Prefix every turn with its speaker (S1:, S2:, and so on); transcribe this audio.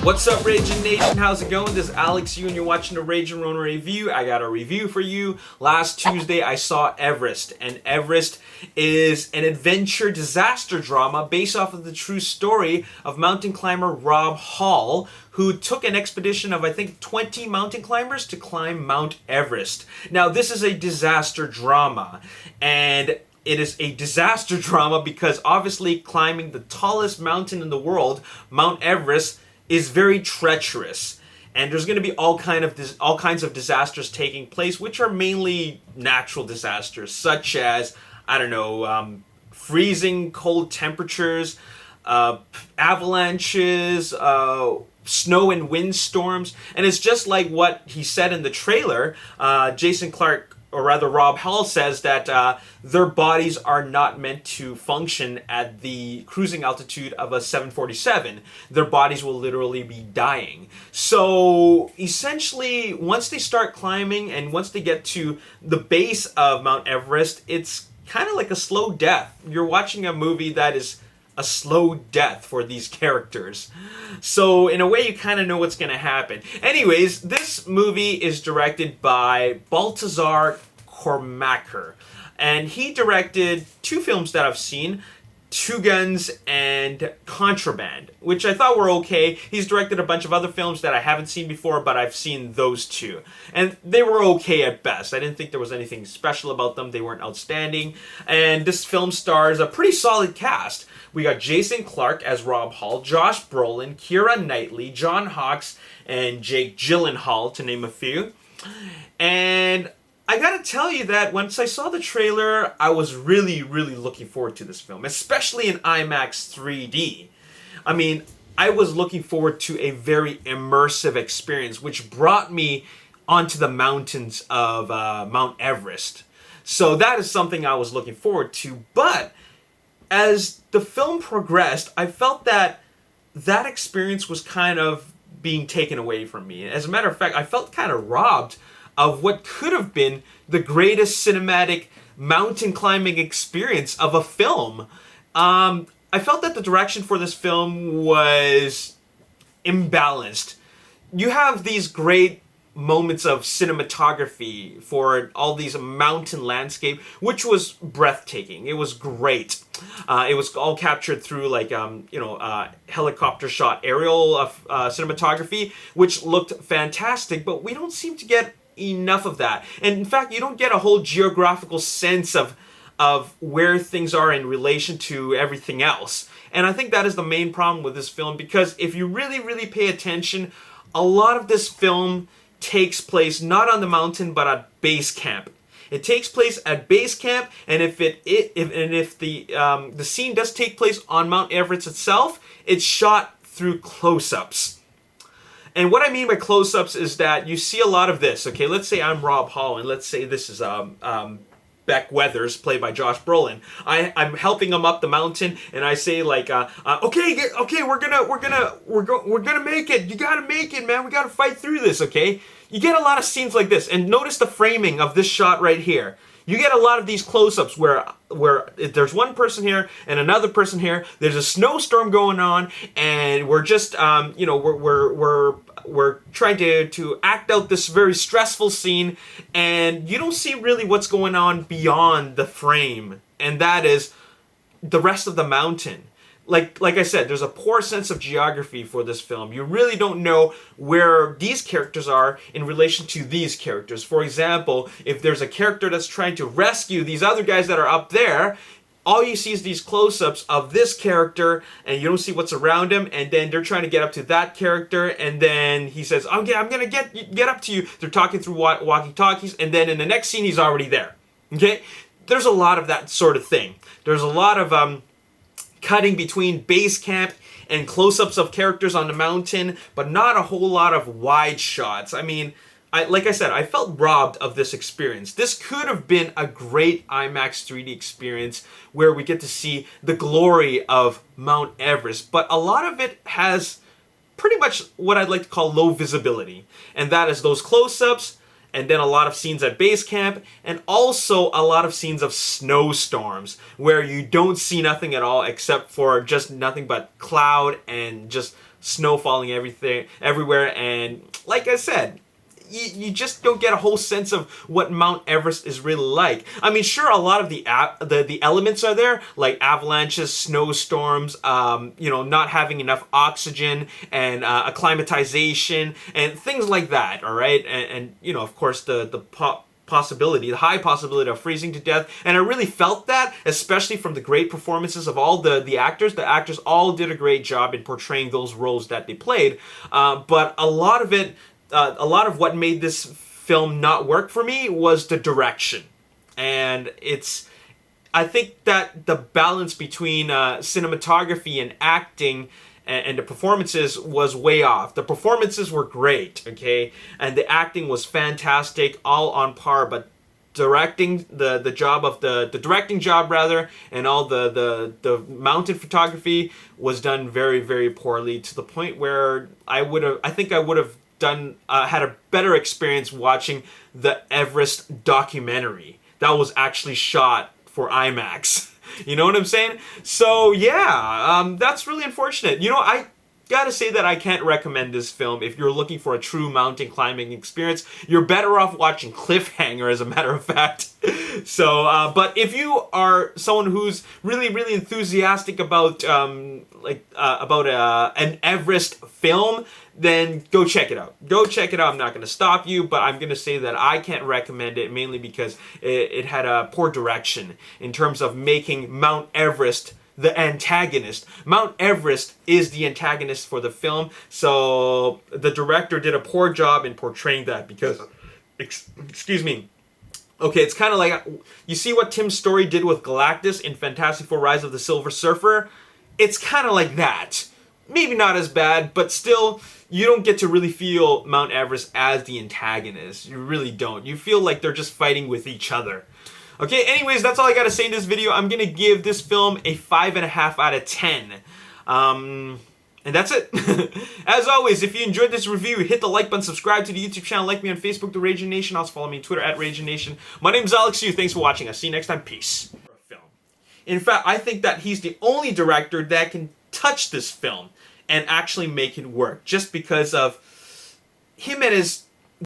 S1: What's up, Ragin Nation? How's it going? This is Alex Yu, and you're watching the Ragin Ronin review. I got a review for you. Last Tuesday, I saw Everest, and Everest is an adventure disaster drama based off of the true story of mountain climber Rob Hall, who took an expedition of, I think, 20 mountain climbers to climb Mount Everest. Now, this is a disaster drama, and it is a disaster drama because obviously climbing the tallest mountain in the world, Mount Everest, is very treacherous, and there's going to be all kinds of disasters taking place, which are mainly natural disasters, such as, I don't know, freezing cold temperatures, avalanches, snow and windstorms. And it's just like what he said in the trailer. Jason Clarke, or rather Rob Hall, says that their bodies are not meant to function at the cruising altitude of a 747. Their bodies will literally be dying. So essentially, once they start climbing and once they get to the base of Mount Everest, it's kind of like a slow death. You're watching a movie that is a slow death for these characters. So in a way, you kind of know what's going to happen. Anyways, this movie is directed by Baltazar Kormaker, and he directed two films that I've seen, Two Guns and Contraband, which I thought were okay. He's directed a bunch of other films that I haven't seen before, but I've seen those two, and they were okay at best. I didn't think there was anything special about them. They weren't outstanding, and this film stars a pretty solid cast. We got Jason Clarke as Rob Hall, Josh Brolin, Keira Knightley, John Hawkes, and Jake Gyllenhaal, to name a few. And I gotta tell you that once I saw the trailer, I was really, really looking forward to this film, especially in IMAX 3D. I mean, I was looking forward to a very immersive experience, which brought me onto the mountains of Mount Everest. So that is something I was looking forward to, but as the film progressed, I felt that that experience was kind of being taken away from me. As a matter of fact, I felt kind of robbed of what could have been the greatest cinematic mountain climbing experience of a film. I felt that the direction for this film was imbalanced. You have these great moments of cinematography for all these mountain landscape, which was breathtaking. It was great. It was all captured through like helicopter shot aerial cinematography, which looked fantastic, but we don't seem to get enough of that. And in fact, you don't get a whole geographical sense of where things are in relation to everything else. And I think that is the main problem with this film, because if you really, really pay attention, a lot of this film takes place not on the mountain but at base camp. It takes place at base camp, and if the scene does take place on Mount Everest itself, it's shot through close-ups. And what I mean by close-ups is that you see a lot of this. Okay, let's say I'm Rob Hall, and let's say this is Beck Weathers, played by Josh Brolin. I'm helping him up the mountain, and I say like, okay, we're gonna make it. You gotta make it, man. We gotta fight through this, okay? You get a lot of scenes like this, and notice the framing of this shot right here. You get a lot of these close-ups where there's one person here and another person here. There's a snowstorm going on, and we're just we're trying to act out this very stressful scene, and you don't see really what's going on beyond the frame, and that is the rest of the mountain. Like I said, there's a poor sense of geography for this film. You really don't know where these characters are in relation to these characters. For example, if there's a character that's trying to rescue these other guys that are up there, all you see is these close-ups of this character, and you don't see what's around him, and then they're trying to get up to that character, and then he says, okay, I'm gonna get up to you. They're talking through walkie-talkies, and then in the next scene, he's already there. Okay? There's a lot of that sort of thing. There's a lot of cutting between base camp and close-ups of characters on the mountain, but not a whole lot of wide shots. I mean, like I said, I felt robbed of this experience. This could have been a great IMAX 3D experience where we get to see the glory of Mount Everest, but a lot of it has pretty much what I'd like to call low visibility, and that is those close-ups, and then a lot of scenes at base camp, and also a lot of scenes of snowstorms where you don't see nothing at all except for just nothing but cloud and just snow falling everywhere, and like I said, you just don't get a whole sense of what Mount Everest is really like. I mean, sure, a lot of the elements are there, like avalanches, snowstorms, not having enough oxygen, and acclimatization, and things like that, all right? And of course, the high possibility of freezing to death. And I really felt that, especially from the great performances of all the actors. The actors all did a great job in portraying those roles that they played. But a lot of what made this film not work for me was the direction. And I think that the balance between cinematography and acting and the performances was way off. The performances were great, okay? And the acting was fantastic, all on par, but directing, the directing job rather, and all the mountain photography was done very, very poorly, to the point where I think I would have had a better experience watching the Everest documentary that was actually shot for IMAX. You know what I'm saying? So yeah, that's really unfortunate. I gotta say that I can't recommend this film if you're looking for a true mountain climbing experience. You're better off watching Cliffhanger, as a matter of fact. So, but if you are someone who's really, really enthusiastic about an Everest film, then go check it out. Go check it out. I'm not going to stop you, but I'm going to say that I can't recommend it, mainly because it had a poor direction in terms of making Mount Everest the antagonist. Mount Everest is the antagonist for the film, so the director did a poor job in portraying that because, excuse me. Okay, it's kind of like, you see what Tim Story did with Galactus in Fantastic Four: Rise of the Silver Surfer? It's kind of like that. Maybe not as bad, but still, you don't get to really feel Mount Everest as the antagonist. You really don't. You feel like they're just fighting with each other. Okay, anyways, that's all I gotta say in this video. I'm gonna give this film a 5.5 out of 10. And that's it. As always, if you enjoyed this review, hit the like button, subscribe to the YouTube channel, like me on Facebook, The Ragin Nation. Also follow me on Twitter, @RaginNation. My name's Alex Yu. Thanks for watching. I'll see you next time. Peace. In fact, I think that he's the only director that can touch this film and actually make it work, just because of him and his